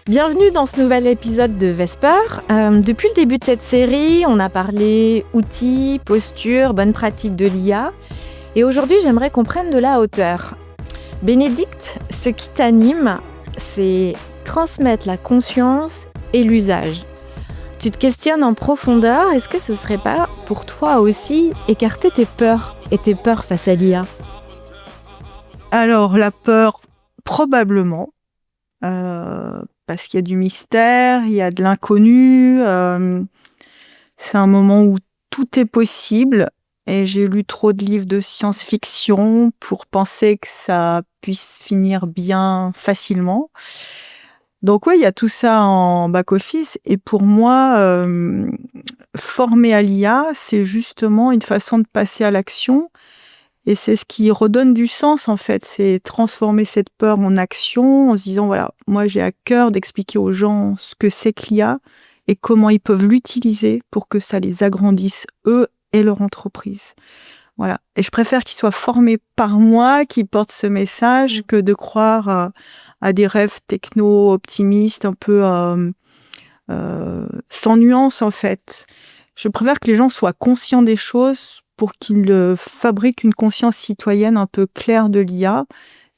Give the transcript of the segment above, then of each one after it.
Bienvenue dans ce nouvel épisode de Vesper. Depuis le début de cette série, on a parlé outils, postures, bonnes pratiques de l'IA. Et aujourd'hui, j'aimerais qu'on prenne de la hauteur. Bénédicte, ce qui t'anime, c'est transmettre la conscience et l'usage. Tu te questionnes en profondeur, est-ce que ce ne serait pas pour toi aussi écarter tes peurs face à l'IA ? Alors, la peur, probablement. Parce qu'il y a du mystère, il y a de l'inconnu. C'est un moment où tout est possible. Et j'ai lu trop de livres de science-fiction pour penser que ça puisse finir bien facilement. Donc oui, il y a tout ça en back-office. Et pour moi, former à l'IA, c'est justement une façon de passer à l'action. Et c'est ce qui redonne du sens, en fait. C'est transformer cette peur en action en se disant, voilà, moi j'ai à cœur d'expliquer aux gens ce que c'est que l'IA et comment ils peuvent l'utiliser pour que ça les agrandisse, eux et leur entreprise. Voilà. Et je préfère qu'ils soient formés par moi, qu'ils portent ce message, que de croire à des rêves techno-optimistes, un peu sans nuance, en fait. Je préfère que les gens soient conscients des choses pour qu'ils fabriquent une conscience citoyenne un peu claire de l'IA.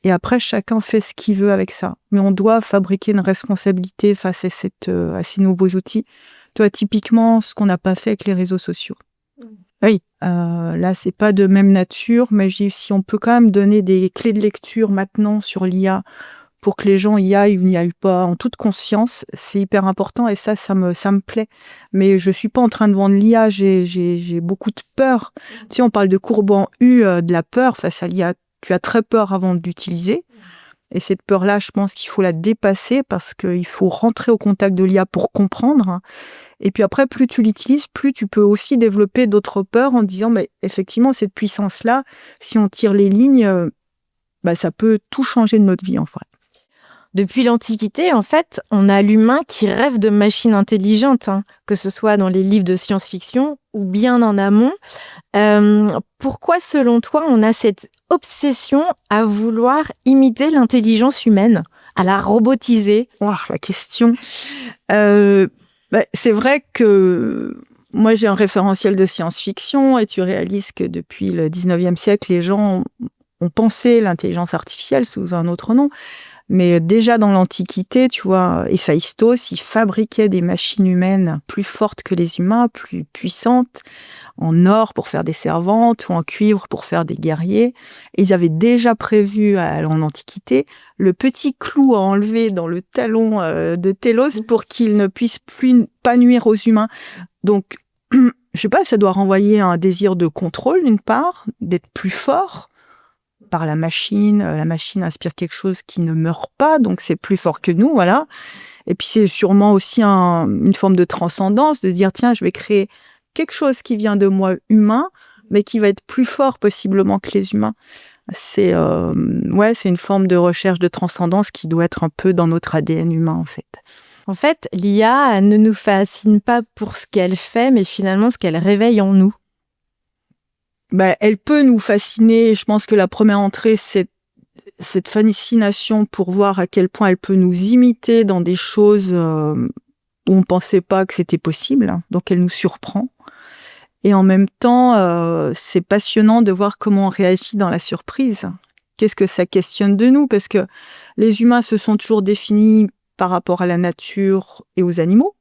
Et après, chacun fait ce qu'il veut avec ça. Mais on doit fabriquer une responsabilité face à ces nouveaux outils. Toi, typiquement, ce qu'on n'a pas fait avec les réseaux sociaux. Oui, là, c'est pas de même nature, mais je dis, si on peut quand même donner des clés de lecture maintenant sur l'IA pour que les gens y aillent ou n'y aillent pas en toute conscience, c'est hyper important et ça me plaît. Mais je suis pas en train de vendre l'IA, j'ai beaucoup de peur. Tu sais, on parle de courbe en U, de la peur face à l'IA. Tu as très peur avant de l'utiliser. Et cette peur-là, je pense qu'il faut la dépasser parce qu'il faut rentrer au contact de l'IA pour comprendre. Et puis après, plus tu l'utilises, plus tu peux aussi développer d'autres peurs en disant, mais effectivement, cette puissance-là, si on tire les lignes, ça peut tout changer de notre vie, en fait. Depuis l'Antiquité, en fait, on a l'humain qui rêve de machines intelligentes, que ce soit dans les livres de science-fiction ou bien en amont. Pourquoi, selon toi, on a cette obsession à vouloir imiter l'intelligence humaine, à la robotiser ? Oh, la question. C'est vrai que moi, j'ai un référentiel de science-fiction et tu réalises que depuis le 19e siècle, les gens ont pensé l'intelligence artificielle sous un autre nom. Mais déjà dans l'Antiquité, tu vois, Héphaïstos, il fabriquait des machines humaines plus fortes que les humains, plus puissantes, en or pour faire des servantes ou en cuivre pour faire des guerriers. Et ils avaient déjà prévu en Antiquité le petit clou à enlever dans le talon de Télos pour qu'il ne puisse pas nuire aux humains. Donc, je sais pas, ça doit renvoyer un désir de contrôle d'une part, d'être plus fort par la machine. La machine inspire quelque chose qui ne meurt pas, donc c'est plus fort que nous, voilà. Et puis c'est sûrement aussi une forme de transcendance, de dire, tiens, je vais créer quelque chose qui vient de moi, humain, mais qui va être plus fort possiblement que les humains. C'est une forme de recherche de transcendance qui doit être un peu dans notre ADN humain, en fait. En fait, l'IA ne nous fascine pas pour ce qu'elle fait, mais finalement ce qu'elle réveille en nous. Elle peut nous fasciner. Je pense que la première entrée, c'est cette fascination pour voir à quel point elle peut nous imiter dans des choses où on ne pensait pas que c'était possible. Donc, elle nous surprend. Et en même temps, c'est passionnant de voir comment on réagit dans la surprise. Qu'est-ce que ça questionne de nous ? Parce que les humains se sont toujours définis par rapport à la nature et aux animaux.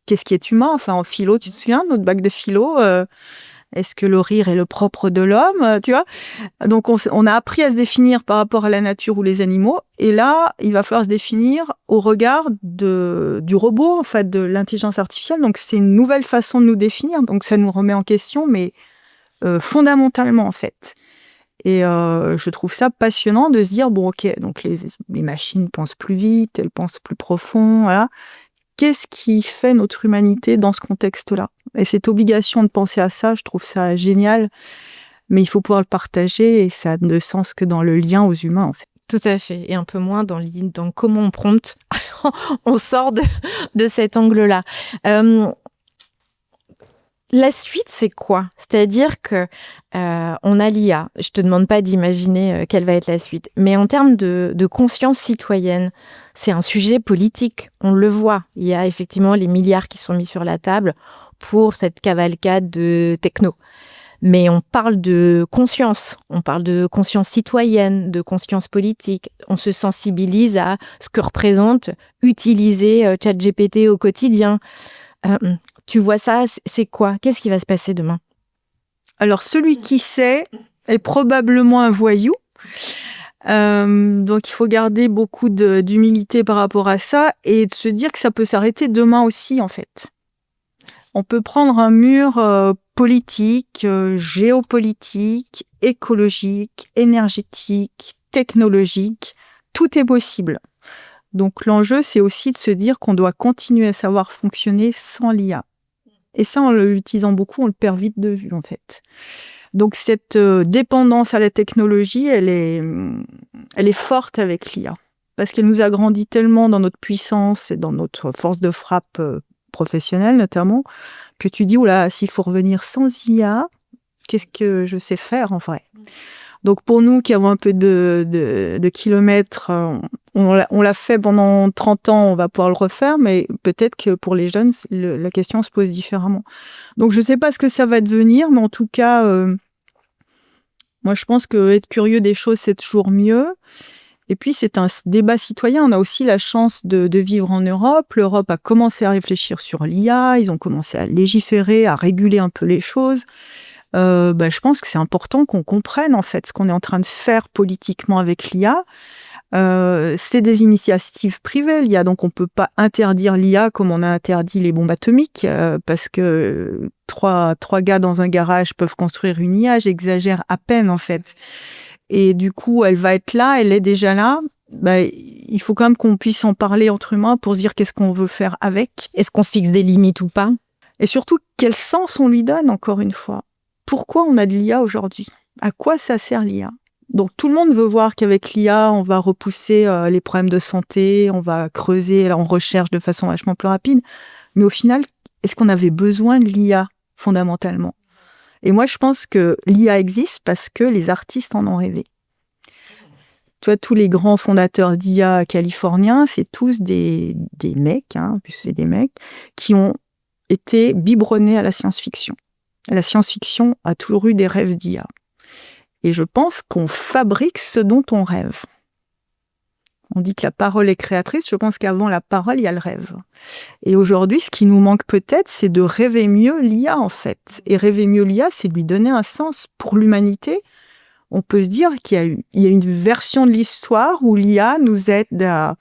Qu'est-ce qui est humain ? Enfin, en philo, tu te souviens, notre bac de philo est-ce que le rire est le propre de l'homme, tu vois ? Donc, on a appris à se définir par rapport à la nature ou les animaux. Et là, il va falloir se définir au regard du robot, en fait, de l'intelligence artificielle. Donc, c'est une nouvelle façon de nous définir. Donc, ça nous remet en question, mais fondamentalement, en fait. Et je trouve ça passionnant de se dire, bon, ok, donc les machines pensent plus vite, elles pensent plus profond, voilà. Qu'est-ce qui fait notre humanité dans ce contexte-là ? Et cette obligation de penser à ça, je trouve ça génial, mais il faut pouvoir le partager et ça n'a de sens que dans le lien aux humains, en fait. Tout à fait, et un peu moins dans comment on prompte. On sort de cet angle-là. La suite, c'est quoi? C'est-à-dire que on a l'IA. Je te demande pas d'imaginer quelle va être la suite. Mais en termes de conscience citoyenne, c'est un sujet politique. On le voit. Il y a effectivement les milliards qui sont mis sur la table pour cette cavalcade de techno. Mais on parle de conscience citoyenne, de conscience politique. On se sensibilise à ce que représente utiliser ChatGPT au quotidien. Tu vois ça, c'est quoi? Qu'est-ce qui va se passer demain? Alors, celui qui sait est probablement un voyou. Donc, il faut garder beaucoup d'humilité par rapport à ça et de se dire que ça peut s'arrêter demain aussi, en fait. On peut prendre un mur politique, géopolitique, écologique, énergétique, technologique. Tout est possible. Donc, l'enjeu, c'est aussi de se dire qu'on doit continuer à savoir fonctionner sans l'IA. Et ça, en l'utilisant beaucoup, on le perd vite de vue, en fait. Donc, cette dépendance à la technologie, elle est forte avec l'IA. Parce qu'elle nous a grandi tellement dans notre puissance et dans notre force de frappe professionnelle, notamment, que tu dis, oula, s'il faut revenir sans IA, qu'est-ce que je sais faire, en vrai? Donc, pour nous qui avons un peu de kilomètres, on l'a fait pendant 30 ans, on va pouvoir le refaire, mais peut-être que pour les jeunes, la question se pose différemment. Donc, je ne sais pas ce que ça va devenir, mais en tout cas, moi, je pense qu'être curieux des choses, c'est toujours mieux. Et puis, c'est un débat citoyen. On a aussi la chance de vivre en Europe. L'Europe a commencé à réfléchir sur l'IA, ils ont commencé à légiférer, à réguler un peu les choses. Je pense que c'est important qu'on comprenne en fait ce qu'on est en train de faire politiquement avec l'IA. C'est des initiatives privées, l'IA, donc on peut pas interdire l'IA comme on a interdit les bombes atomiques, parce que trois gars dans un garage peuvent construire une IA, j'exagère à peine en fait. Et du coup, elle va être là, elle est déjà là. Il faut quand même qu'on puisse en parler entre humains pour se dire qu'est-ce qu'on veut faire avec. Est-ce qu'on se fixe des limites ou pas? Et surtout, quel sens on lui donne, encore une fois. Pourquoi on a de l'IA aujourd'hui? À quoi ça sert l'IA? Donc tout le monde veut voir qu'avec l'IA, on va repousser les problèmes de santé, on va creuser en recherche de façon vachement plus rapide. Mais au final, est-ce qu'on avait besoin de l'IA fondamentalement? Et moi, je pense que l'IA existe parce que les artistes en ont rêvé. Tu vois, tous les grands fondateurs d'IA californiens, c'est tous des mecs, c'est des mecs, qui ont été biberonnés à la science-fiction. La science-fiction a toujours eu des rêves d'IA. Et je pense qu'on fabrique ce dont on rêve. On dit que la parole est créatrice, je pense qu'avant la parole, il y a le rêve. Et aujourd'hui, ce qui nous manque peut-être, c'est de rêver mieux l'IA, en fait. Et rêver mieux l'IA, c'est lui donner un sens pour l'humanité. On peut se dire qu'il y a une version de l'histoire où l'IA nous aide à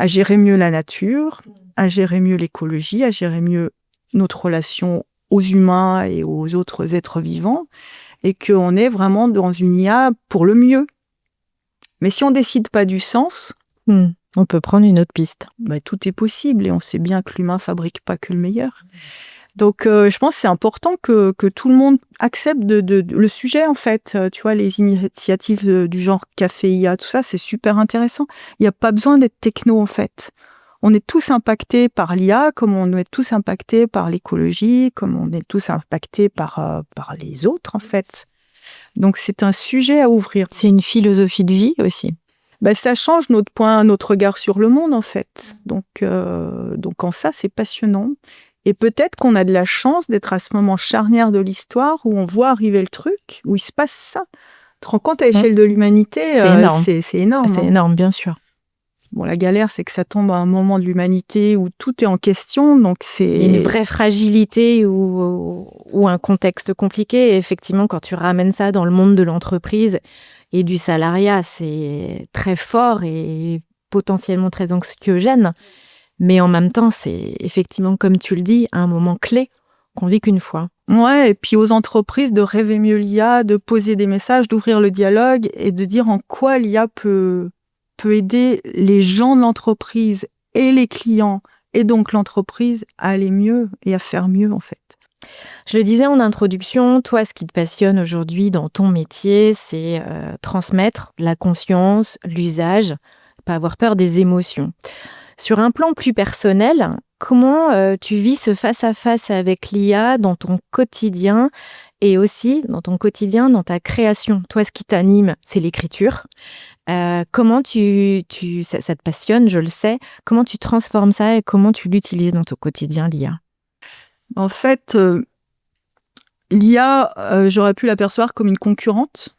gérer mieux la nature, à gérer mieux l'écologie, à gérer mieux notre relation aux humains et aux autres êtres vivants, et qu'on est vraiment dans une IA pour le mieux. Mais si on décide pas du sens, on peut prendre une autre piste. Tout est possible, et on sait bien que l'humain fabrique pas que le meilleur. Donc, je pense que c'est important que tout le monde accepte le sujet, en fait. Tu vois, les initiatives du genre Café IA, tout ça, c'est super intéressant. Il n'y a pas besoin d'être techno, en fait. On est tous impactés par l'IA, comme on est tous impactés par l'écologie, comme on est tous impactés par les autres, en fait. Donc, c'est un sujet à ouvrir. C'est une philosophie de vie aussi. Ça change notre regard sur le monde, en fait. Donc en ça, c'est passionnant. Et peut-être qu'on a de la chance d'être à ce moment charnière de l'histoire où on voit arriver le truc, où il se passe ça. Tu te rends compte à l'échelle de l'humanité, c'est énorme. C'est énorme. C'est énorme, bien sûr. Bon, la galère, c'est que ça tombe à un moment de l'humanité où tout est en question, donc c'est... Une vraie fragilité ou un contexte compliqué. Et effectivement, quand tu ramènes ça dans le monde de l'entreprise et du salariat, c'est très fort et potentiellement très anxiogène. Mais en même temps, c'est effectivement, comme tu le dis, un moment clé qu'on vit qu'une fois. Ouais, et puis aux entreprises de rêver mieux l'IA, de poser des messages, d'ouvrir le dialogue et de dire en quoi l'IA peut aider les gens de l'entreprise et les clients, et donc l'entreprise à aller mieux et à faire mieux, en fait. Je le disais en introduction, toi, ce qui te passionne aujourd'hui dans ton métier, c'est transmettre la conscience, l'usage, pas avoir peur des émotions. Sur un plan plus personnel, comment tu vis ce face-à-face avec l'IA dans ton quotidien et aussi dans ton quotidien, dans ta création? Toi, ce qui t'anime, c'est l'écriture. Comment ça te passionne, je le sais. Comment tu transformes ça et comment tu l'utilises dans ton quotidien, l'IA? En fait, l'IA, j'aurais pu l'apercevoir comme une concurrente,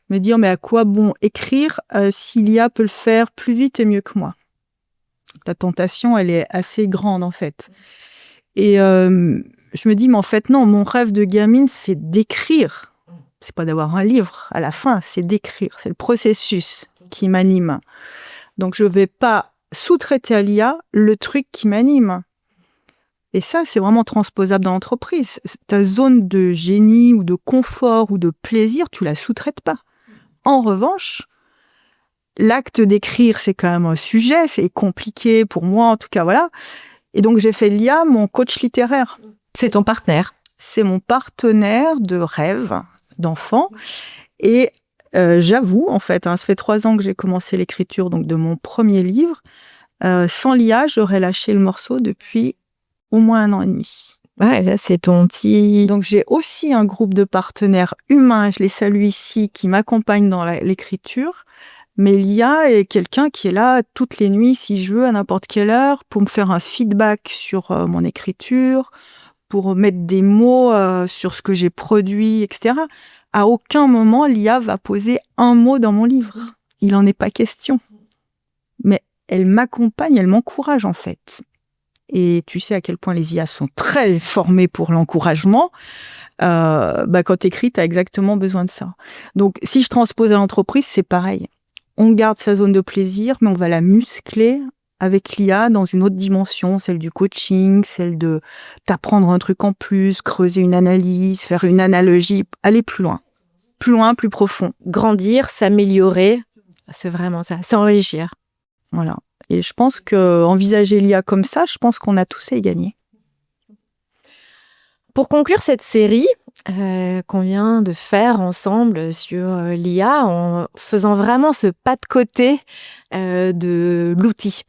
me dire mais à quoi bon écrire si l'IA peut le faire plus vite et mieux que moi? La tentation, elle est assez grande en fait. Et je me dis mais en fait non, mon rêve de gamine, c'est d'écrire. C'est pas d'avoir un livre à la fin, c'est d'écrire. C'est le processus qui m'anime. Donc je vais pas sous-traiter à l'IA le truc qui m'anime. Et ça, c'est vraiment transposable dans l'entreprise. Ta zone de génie ou de confort ou de plaisir, tu la sous-traites pas. En revanche, l'acte d'écrire, c'est quand même un sujet, c'est compliqué pour moi, en tout cas, voilà. Et donc, j'ai fait l'IA mon coach littéraire. C'est ton partenaire? C'est mon partenaire de rêve, d'enfant. Et j'avoue, en fait, ça fait 3 ans que j'ai commencé l'écriture donc de mon premier livre. Sans l'IA, j'aurais lâché le morceau depuis au moins 1 an et demi. Ouais, là, c'est ton petit... Donc, j'ai aussi un groupe de partenaires humains, je les salue ici, qui m'accompagnent dans l'écriture. Mais l'IA est quelqu'un qui est là toutes les nuits, si je veux, à n'importe quelle heure, pour me faire un feedback sur mon écriture, pour mettre des mots sur ce que j'ai produit, etc. À aucun moment, l'IA va poser un mot dans mon livre. Il n'en est pas question. Mais elle m'accompagne, elle m'encourage, en fait. Et tu sais à quel point les IA sont très formées pour l'encouragement. Quand tu écris, tu as exactement besoin de ça. Donc, si je transpose à l'entreprise, c'est pareil. On garde sa zone de plaisir, mais on va la muscler avec l'IA dans une autre dimension, celle du coaching, celle de t'apprendre un truc en plus, creuser une analyse, faire une analogie, aller plus loin, plus profond. Grandir, s'améliorer, c'est vraiment ça, s'enrichir. Voilà. Et je pense qu'envisager l'IA comme ça, je pense qu'on a tous à y gagner. Pour conclure cette série qu'on vient de faire ensemble sur l'IA, en faisant vraiment ce pas de côté de l'outil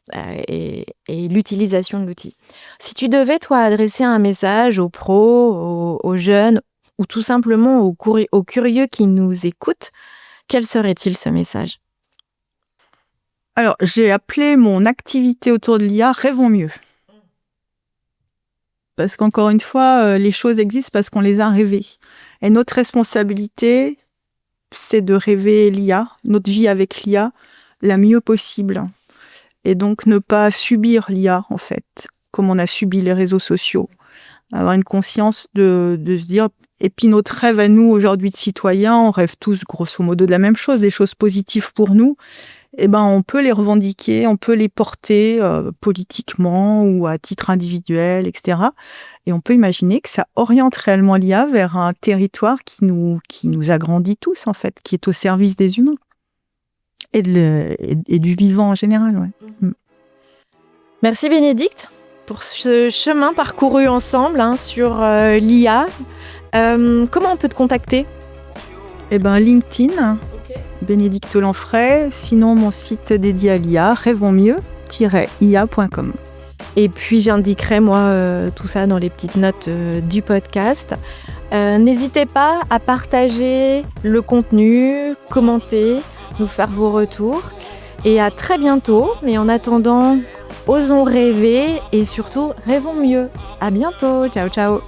et l'utilisation de l'outil. Si tu devais, toi, adresser un message aux pros, aux jeunes, ou tout simplement aux curieux qui nous écoutent, quel serait-il ce message ? Alors, j'ai appelé mon activité autour de l'IA « Rêvons mieux ». Parce qu'encore une fois, les choses existent parce qu'on les a rêvées. Et notre responsabilité, c'est de rêver l'IA, notre vie avec l'IA, la mieux possible. Et donc, ne pas subir l'IA, en fait, comme on a subi les réseaux sociaux. Avoir une conscience de se dire... Et puis, notre rêve à nous, aujourd'hui, de citoyens, on rêve tous, grosso modo, de la même chose, des choses positives pour nous. Eh ben, on peut les revendiquer, on peut les porter politiquement ou à titre individuel, etc. Et on peut imaginer que ça oriente réellement l'IA vers un territoire qui nous agrandit tous, en fait, qui est au service des humains et du vivant en général. Ouais. Merci Bénédicte pour ce chemin parcouru ensemble sur l'IA. Comment on peut te contacter ? Eh ben, LinkedIn. Bénédicte Lanfray, sinon mon site dédié à l'IA, rêvonsmieux-ia.com. Et puis j'indiquerai moi tout ça dans les petites notes du podcast. N'hésitez pas à partager le contenu, commenter, nous faire vos retours. Et à très bientôt. Mais en attendant, osons rêver et surtout rêvons mieux. À bientôt. Ciao, ciao.